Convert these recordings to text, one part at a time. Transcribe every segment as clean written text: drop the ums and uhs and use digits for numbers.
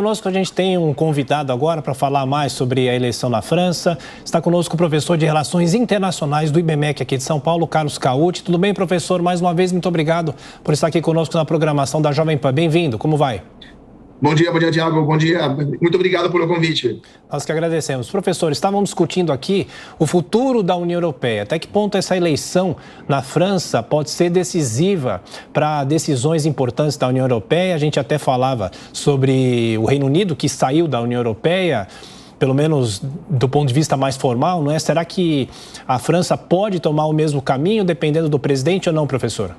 Conosco a gente tem um convidado agora para falar mais sobre a eleição na França. Está conosco o professor de Relações Internacionais do IBMEC aqui de São Paulo, Carlos Cauty. Tudo bem, professor? Mais uma vez, muito obrigado por estar aqui conosco na programação da Jovem Pan. Bem-vindo, como vai? Bom dia, Tiago. Bom dia. Muito obrigado pelo convite. Nós que agradecemos. Professor, estávamos discutindo aqui o futuro da União Europeia. Até que ponto essa eleição na França pode ser decisiva para decisões importantes da União Europeia? A gente até falava sobre o Reino Unido, que saiu da União Europeia, pelo menos do ponto de vista mais formal, não é? Será que a França pode tomar o mesmo caminho, dependendo do presidente ou não, professor?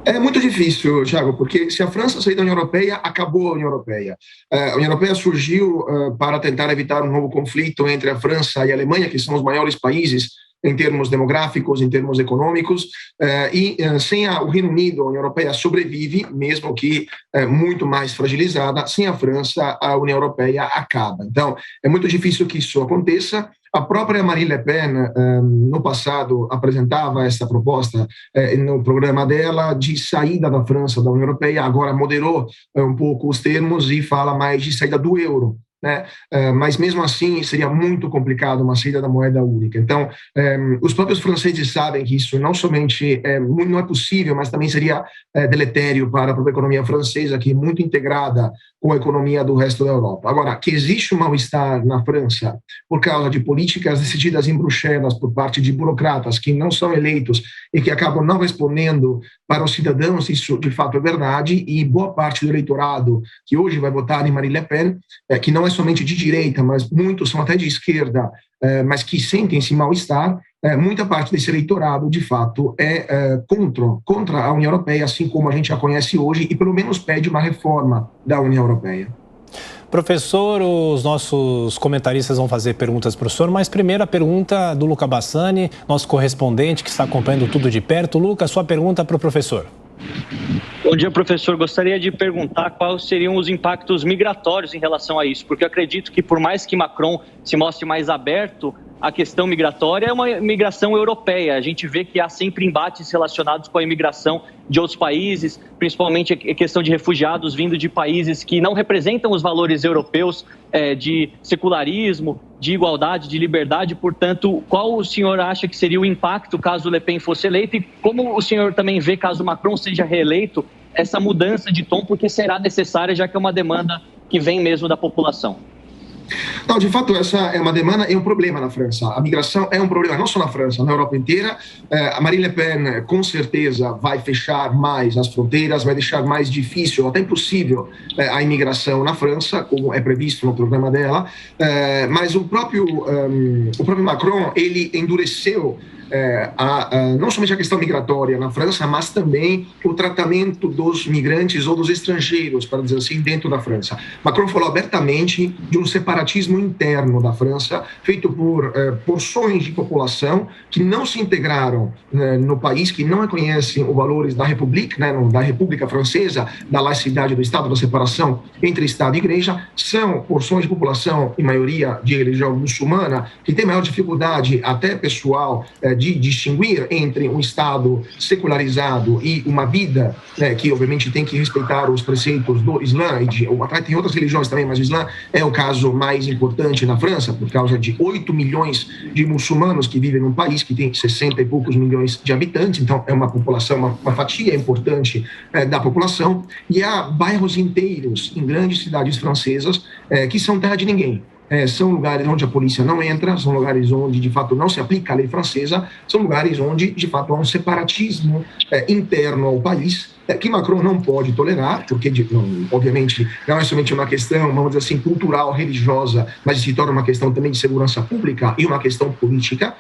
É muito difícil, Thiago, porque se a França sair da União Europeia, acabou a União Europeia. A União Europeia surgiu para tentar evitar um novo conflito entre a França e a Alemanha, que são os maiores países em termos demográficos, em termos econômicos, e sem o Reino Unido, a União Europeia sobrevive, mesmo que muito mais fragilizada. Sem a França, a União Europeia acaba. Então, é muito difícil que isso aconteça. A própria Marine Le Pen, no passado, apresentava essa proposta no programa dela de saída da França da União Europeia, agora moderou um pouco os termos e fala mais de saída do euro, né? Mas mesmo assim seria muito complicado uma saída da moeda única. Então, os próprios franceses sabem que isso não somente não é possível, mas também seria deletério para a própria economia francesa, que é muito integrada com a economia do resto da Europa. Agora, que existe um mal-estar na França por causa de políticas decididas em Bruxelas por parte de burocratas que não são eleitos e que acabam não respondendo para os cidadãos, isso de fato é verdade, e boa parte do eleitorado que hoje vai votar em Marine Le Pen, que não é somente de direita, mas muitos são até de esquerda, mas que sentem esse mal-estar, muita parte desse eleitorado, de fato, é contra a União Europeia, assim como a gente a conhece hoje, e pelo menos pede uma reforma da União Europeia. Professor, os nossos comentaristas vão fazer perguntas para o senhor, mas primeiro a pergunta do Luca Bassani, nosso correspondente que está acompanhando tudo de perto. Luca, sua pergunta para o professor. Bom dia, professor. Gostaria de perguntar quais seriam os impactos migratórios em relação a isso, porque eu acredito que por mais que Macron se mostre mais aberto à questão migratória, é uma imigração europeia. A gente vê que há sempre embates relacionados com a imigração de outros países, principalmente a questão de refugiados vindo de países que não representam os valores europeus de secularismo, de igualdade, de liberdade. Portanto, qual o senhor acha que seria o impacto caso Le Pen fosse eleito e como o senhor também vê caso Macron seja reeleito essa mudança de tom, porque será necessária, já que é uma demanda que vem mesmo da população? Não, de fato, essa é uma demanda e um problema na França. A migração é um problema não só na França, na Europa inteira. A Marine Le Pen, com certeza, vai fechar mais as fronteiras, vai deixar mais difícil, até impossível, a imigração na França, como é previsto no programa dela. Mas o próprio Macron, ele endureceu não somente a questão migratória na França, mas também o tratamento dos migrantes ou dos estrangeiros, para dizer assim, dentro da França. Macron falou abertamente de um separatismo interno da França, feito por porções de população que não se integraram no país, que não reconhecem os valores da República, né, da República Francesa, da laicidade do Estado, da separação entre Estado e Igreja. São porções de população, em maioria de religião muçulmana, que tem maior dificuldade, até pessoal, de distinguir entre um Estado secularizado e uma vida, né, que obviamente tem que respeitar os preceitos do Islã, até tem outras religiões também, mas o Islã é o caso mais importante na França, por causa de 8 milhões de muçulmanos que vivem num país que tem 60 e poucos milhões de habitantes, então é uma população, uma fatia importante da população, e há bairros inteiros em grandes cidades francesas que são terra de ninguém. São lugares onde a polícia não entra, são lugares onde, de fato, não se aplica a lei francesa, são lugares onde, de fato, há um separatismo interno ao país, que Macron não pode tolerar, porque, obviamente, não é somente uma questão, vamos dizer assim, cultural, religiosa, mas se torna uma questão também de segurança pública e uma questão política,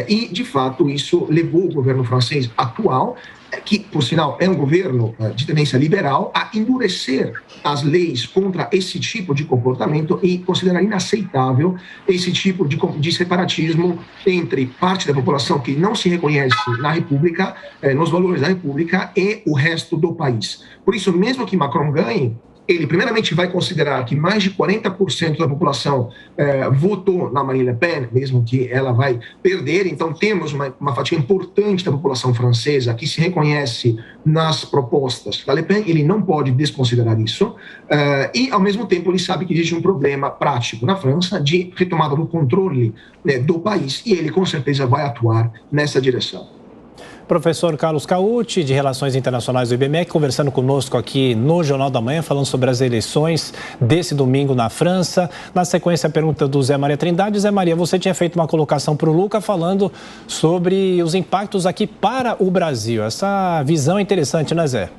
e, de fato, isso levou o governo francês atual, que, por sinal, é um governo de tendência liberal, a endurecer as leis contra esse tipo de comportamento e considerar inaceitável esse tipo de separatismo entre parte da população que não se reconhece na República, nos valores da República, e o resto do país. Por isso, mesmo que Macron ganhe, ele primeiramente vai considerar que mais de 40% da população votou na Marine Le Pen, mesmo que ela vai perder. Então temos uma fatia importante da população francesa que se reconhece nas propostas da Le Pen. Ele não pode desconsiderar isso, e ao mesmo tempo ele sabe que existe um problema prático na França de retomada do controle, né, do país, e ele com certeza vai atuar nessa direção. Professor Carlos Cauti, de Relações Internacionais do IBMEC, conversando conosco aqui no Jornal da Manhã, falando sobre as eleições desse domingo na França. Na sequência, a pergunta do Zé Maria Trindade. Zé Maria, você tinha feito uma colocação para o Luca falando sobre os impactos aqui para o Brasil. Essa visão é interessante, né, Zé?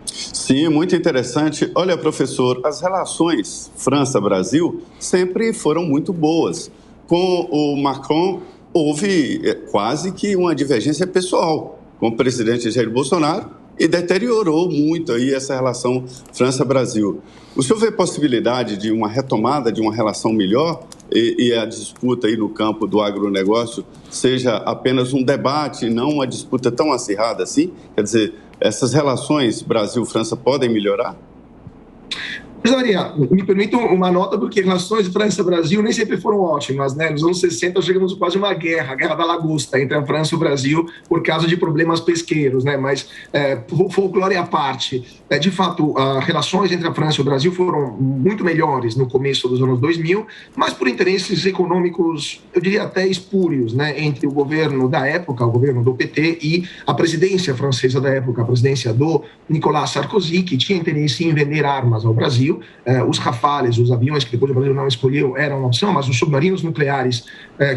Sim, muito interessante. Olha, professor, as relações França-Brasil sempre foram muito boas. Com o Macron, houve quase que uma divergência pessoal com o presidente Jair Bolsonaro e deteriorou muito aí essa relação França-Brasil. O senhor vê possibilidade de uma retomada de uma relação melhor e a disputa aí no campo do agronegócio seja apenas um debate e não uma disputa tão acirrada assim? Quer dizer, essas relações Brasil-França podem melhorar? Maria, me permita uma nota, porque relações França-Brasil nem sempre foram ótimas, né? Nos anos 60 chegamos quase a uma guerra, a Guerra da Lagosta, entre a França e o Brasil por causa de problemas pesqueiros, né? Mas folclore à parte, de fato, as relações entre a França e o Brasil foram muito melhores no começo dos anos 2000, mas por interesses econômicos, eu diria até espúrios, né? Entre o governo da época, o governo do PT, e a presidência francesa da época, a presidência do Nicolas Sarkozy, que tinha interesse em vender armas ao Brasil. Os Rafales, os aviões que depois o Brasil não escolheu, eram uma opção, mas os submarinos nucleares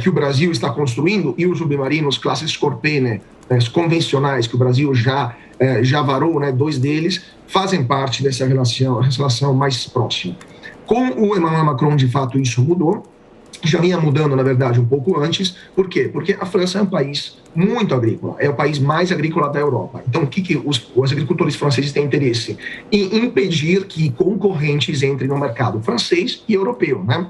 que o Brasil está construindo e os submarinos classe Scorpene, convencionais, que o Brasil já varou, né, 2 deles, fazem parte dessa relação mais próxima. Com o Emmanuel Macron, de fato, isso mudou. Já vinha mudando, na verdade, um pouco antes. Por quê? Porque a França é um país muito agrícola, é o país mais agrícola da Europa. Então, o que os agricultores franceses têm interesse? Em impedir que concorrentes entrem no mercado francês e europeu, né?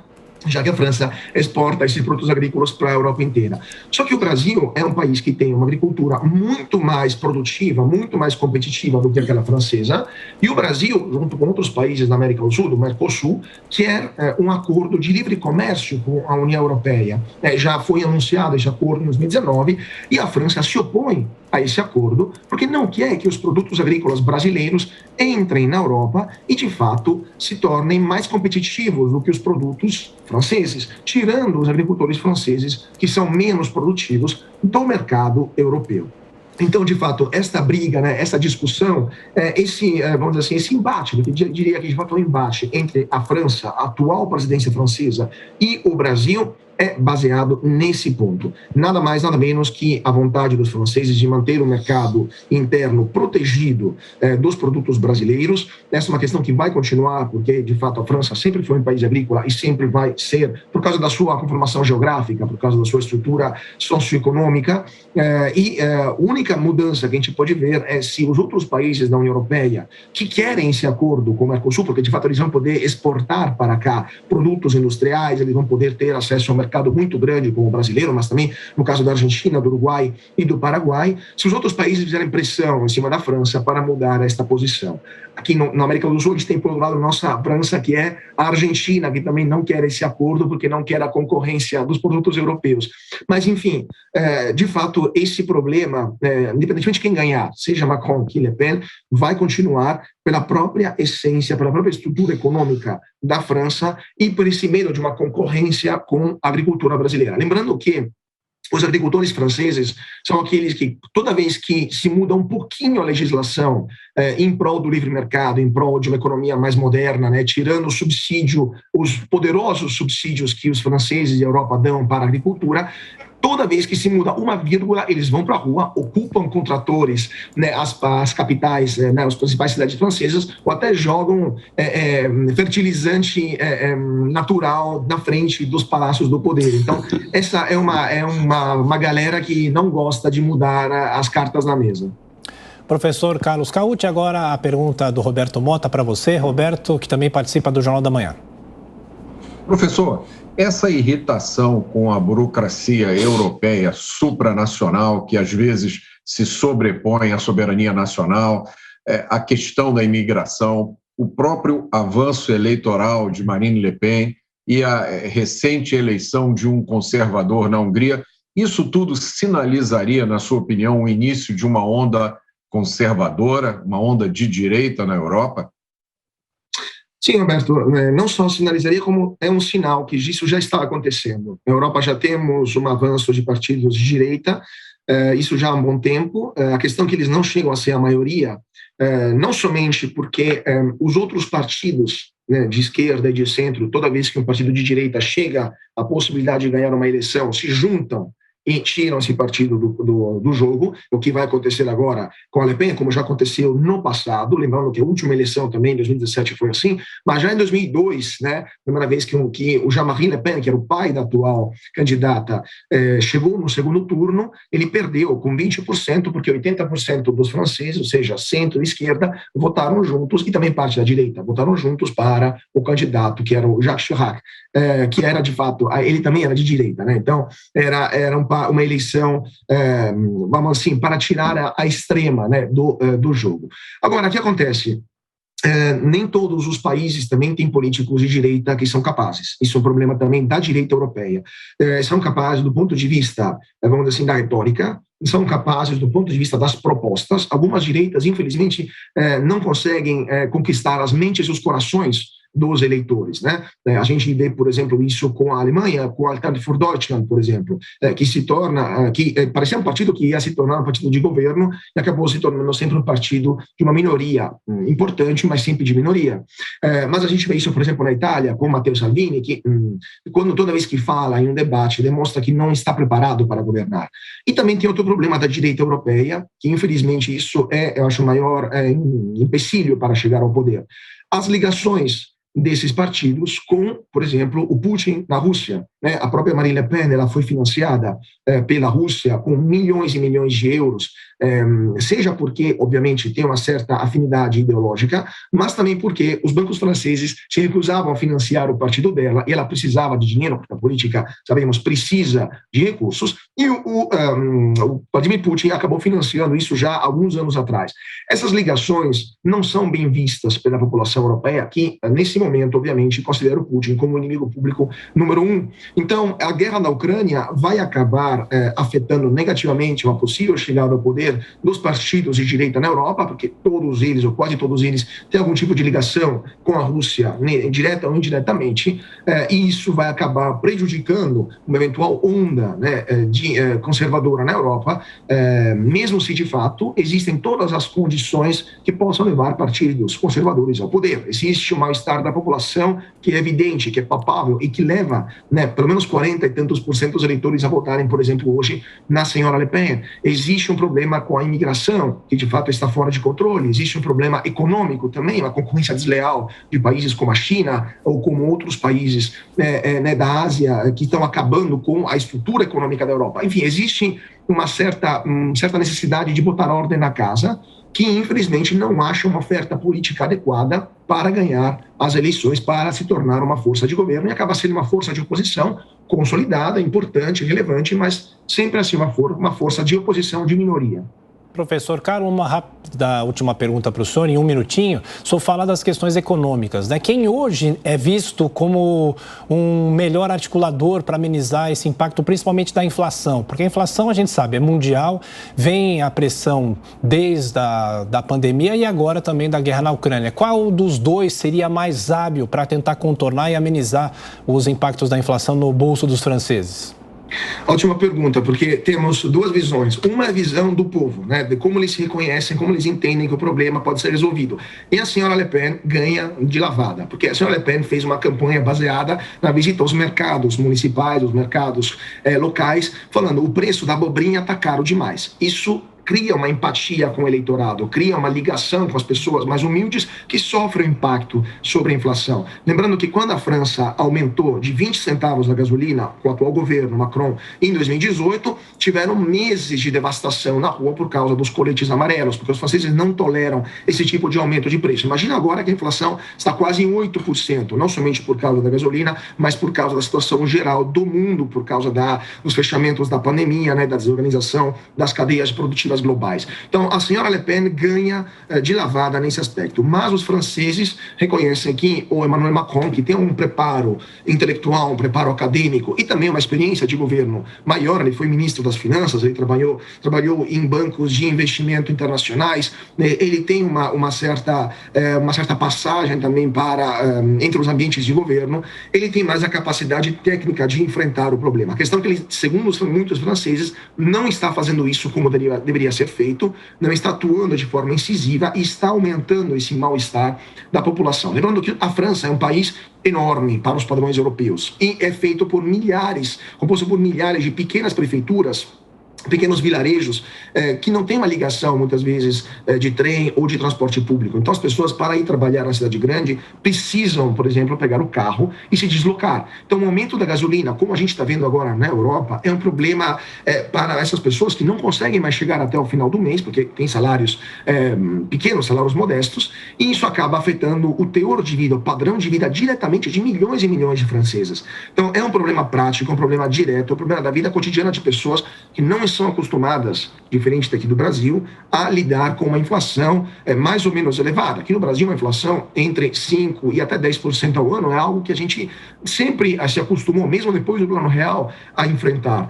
Já que a França exporta esses produtos agrícolas para a Europa inteira. Só que o Brasil é um país que tem uma agricultura muito mais produtiva, muito mais competitiva do que aquela francesa, e o Brasil, junto com outros países da América do Sul, do Mercosul, quer um acordo de livre comércio com a União Europeia. Já foi anunciado esse acordo em 2019, e a França se opõe a esse acordo, porque não quer que os produtos agrícolas brasileiros entrem na Europa e, de fato, se tornem mais competitivos do que os produtos franceses, tirando os agricultores franceses, que são menos produtivos, do mercado europeu. Então, de fato, esta briga, né, essa discussão, vamos dizer assim, esse embate, eu diria que de fato é um embate entre a França, a atual presidência francesa, e o Brasil, é baseado nesse ponto. Nada mais, nada menos que a vontade dos franceses de manter o mercado interno protegido dos produtos brasileiros. Essa é uma questão que vai continuar, porque, de fato, a França sempre foi um país agrícola e sempre vai ser, por causa da sua conformação geográfica, por causa da sua estrutura socioeconômica. A única mudança que a gente pode ver é se os outros países da União Europeia que querem esse acordo com o Mercosul, porque, de fato, eles vão poder exportar para cá produtos industriais, eles vão poder ter acesso ao mercado muito grande como o brasileiro, mas também no caso da Argentina, do Uruguai e do Paraguai, se os outros países fizerem pressão em cima da França para mudar esta posição. Aqui na América do Sul, a gente tem, por outro lado, nossa França, que é a Argentina, que também não quer esse acordo porque não quer a concorrência dos produtos europeus. Mas, enfim, de fato, esse problema, independentemente de quem ganhar, seja Macron ou Le Pen, vai continuar pela própria essência, pela própria estrutura econômica da França e por esse medo de uma concorrência com a agricultura brasileira. Lembrando que os agricultores franceses são aqueles que, toda vez que se muda um pouquinho a legislação em prol do livre mercado, em prol de uma economia mais moderna, né, tirando o subsídio, os poderosos subsídios que os franceses e a Europa dão para a agricultura, toda vez que se muda uma vírgula, eles vão para a rua, ocupam com tratores, né, as capitais, né, as principais cidades francesas, ou até jogam fertilizante natural na frente dos palácios do poder. Então, essa é uma galera que não gosta de mudar as cartas na mesa. Professor Carlos Cauti, agora a pergunta do Roberto Mota para você. Roberto, que também participa do Jornal da Manhã. Professor, essa irritação com a burocracia europeia supranacional, que às vezes se sobrepõe à soberania nacional, a questão da imigração, o próprio avanço eleitoral de Marine Le Pen e a recente eleição de um conservador na Hungria, isso tudo sinalizaria, na sua opinião, o início de uma onda conservadora, uma onda de direita na Europa? Sim, Roberto, não só sinalizaria, como é um sinal que isso já está acontecendo. Na Europa já temos um avanço de partidos de direita, isso já há um bom tempo. A questão é que eles não chegam a ser a maioria, não somente porque os outros partidos, né, de esquerda e de centro, toda vez que um partido de direita chega à possibilidade de ganhar uma eleição, se juntam e tiram esse partido do jogo, o que vai acontecer agora com a Le Pen, como já aconteceu no passado, lembrando que a última eleição também, em 2017, foi assim, mas já em 2002, né, primeira vez que o Jean-Marie Le Pen, que era o pai da atual candidata, chegou no segundo turno, ele perdeu com 20%, porque 80% dos franceses, ou seja, centro e esquerda, votaram juntos, e também parte da direita, votaram juntos para o candidato, que era o Jacques Chirac, que era, de fato, ele também era de direita, né, então era uma eleição, vamos assim, para tirar a extrema, né, do jogo. Agora, o que acontece? Nem todos os países também têm políticos de direita que são capazes. Isso é um problema também da direita europeia. São capazes do ponto de vista, vamos dizer assim, da retórica, são capazes do ponto de vista das propostas. Algumas direitas, infelizmente, não conseguem conquistar as mentes e os corações dos eleitores, né? A gente vê, por exemplo, isso com a Alemanha, com a Alternative für Deutschland, por exemplo, que se torna, que parecia um partido que ia se tornar um partido de governo e acabou se tornando sempre um partido de uma minoria importante, mas sempre de minoria. Mas a gente vê isso, por exemplo, na Itália, com Matteo Salvini, que toda vez que fala em um debate, demonstra que não está preparado para governar. E também tem outro problema da direita europeia, que infelizmente isso eu acho, o maior empecilho para chegar ao poder. As ligações desses partidos com, por exemplo, o Putin na Rússia, né? A própria Marine Le Pen, ela foi financiada pela Rússia com milhões e milhões de euros, seja porque, obviamente, tem uma certa afinidade ideológica, mas também porque os bancos franceses se recusavam a financiar o partido dela e ela precisava de dinheiro, porque a política, sabemos, precisa de recursos, e o Vladimir Putin acabou financiando isso já há alguns anos atrás. Essas ligações não são bem vistas pela população europeia, que, nesse momento, obviamente, considera o Putin como o inimigo público número 1. Então, a guerra na Ucrânia vai acabar afetando negativamente uma possível chegada ao poder dos partidos de direita na Europa, porque todos eles, ou quase todos eles, têm algum tipo de ligação com a Rússia, direta ou indiretamente, e isso vai acabar prejudicando uma eventual onda, né, conservadora na Europa, mesmo se de fato existem todas as condições que possam levar partidos conservadores ao poder. Existe o mal-estar da população, que é evidente, que é palpável e que leva, né, pelo menos 40 e tantos % dos eleitores a votarem, por exemplo, hoje na senhora Le Pen. Existe um problema com a imigração, que de fato está fora de controle. Existe um problema econômico também, uma concorrência desleal de países como a China ou como outros países né, da Ásia, que estão acabando com a estrutura econômica da Europa. Enfim, existe uma certa necessidade de botar ordem na casa, que infelizmente não acha uma oferta política adequada para ganhar as eleições, para se tornar uma força de governo, e acaba sendo uma força de oposição consolidada, importante, relevante, mas sempre assim uma força de oposição de minoria. Professor Carlos, uma rápida última pergunta para o senhor, em um minutinho. O senhor fala das questões econômicas, né? Quem hoje é visto como um melhor articulador para amenizar esse impacto, principalmente da inflação? Porque a inflação, a gente sabe, é mundial, vem a pressão desde a pandemia e agora também da guerra na Ucrânia. Qual dos dois seria mais hábil para tentar contornar e amenizar os impactos da inflação no bolso dos franceses? Ótima pergunta, porque temos duas visões. Uma é a visão do povo, né, de como eles se reconhecem, como eles entendem que o problema pode ser resolvido. E a senhora Le Pen ganha de lavada, porque a senhora Le Pen fez uma campanha baseada na visita aos mercados municipais, aos mercados locais, falando o preço da abobrinha está caro demais. Isso cria uma empatia com o eleitorado, cria uma ligação com as pessoas mais humildes que sofrem o impacto sobre a inflação. Lembrando que quando a França aumentou de 20 centavos a gasolina, com o atual governo Macron, em 2018, tiveram meses de devastação na rua por causa dos coletes amarelos, porque os franceses não toleram esse tipo de aumento de preço. Imagina agora que a inflação está quase em 8%, não somente por causa da gasolina, mas por causa da situação geral do mundo, por causa dos fechamentos da pandemia, né, da desorganização das cadeias produtivas perspectivas globais. Então, a senhora Le Pen ganha de lavada nesse aspecto, mas os franceses reconhecem que o Emmanuel Macron, que tem um preparo intelectual, um preparo acadêmico e também uma experiência de governo maior, ele foi ministro das Finanças, ele trabalhou em bancos de investimento internacionais, ele tem uma certa passagem também entre os ambientes de governo, ele tem mais a capacidade técnica de enfrentar o problema. A questão é que ele, segundo muitos franceses, não está fazendo isso como deveria ser feito, não está atuando de forma incisiva e está aumentando esse mal-estar da população. Lembrando que a França é um país enorme para os padrões europeus e é feito composto por milhares de pequenas prefeituras, pequenos vilarejos que não têm uma ligação, muitas vezes, de trem ou de transporte público. Então, as pessoas, para ir trabalhar na cidade grande, precisam, por exemplo, pegar o carro e se deslocar. Então, o aumento da gasolina, como a gente está vendo agora na Europa, é um problema para essas pessoas que não conseguem mais chegar até o final do mês, porque tem salários pequenos, salários modestos, e isso acaba afetando o teor de vida, o padrão de vida diretamente de milhões e milhões de franceses. Então, é um problema prático, é um problema direto, é um problema da vida cotidiana de pessoas que não são acostumadas, diferente daqui do Brasil, a lidar com uma inflação mais ou menos elevada. Aqui no Brasil, uma inflação entre 5% e até 10% ao ano é algo que a gente sempre se acostumou, mesmo depois do Plano Real, a enfrentar.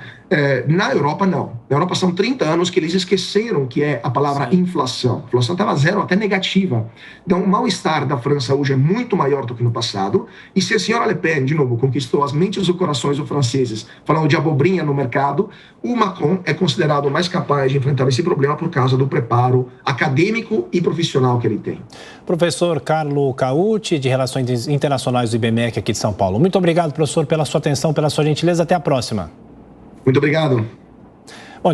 Na Europa, não. Na Europa são 30 anos que eles esqueceram que é a palavra inflação. A inflação estava zero, até negativa. Então, o mal-estar da França hoje é muito maior do que no passado. E se a senhora Le Pen, de novo, conquistou as mentes e os corações dos franceses, falando de abobrinha no mercado, o Macron é considerado mais capaz de enfrentar esse problema por causa do preparo acadêmico e profissional que ele tem. Professor Carlo Cauti, de Relações Internacionais do IBMEC aqui de São Paulo. Muito obrigado, professor, pela sua atenção, pela sua gentileza. Até a próxima. Muito obrigado. Bom,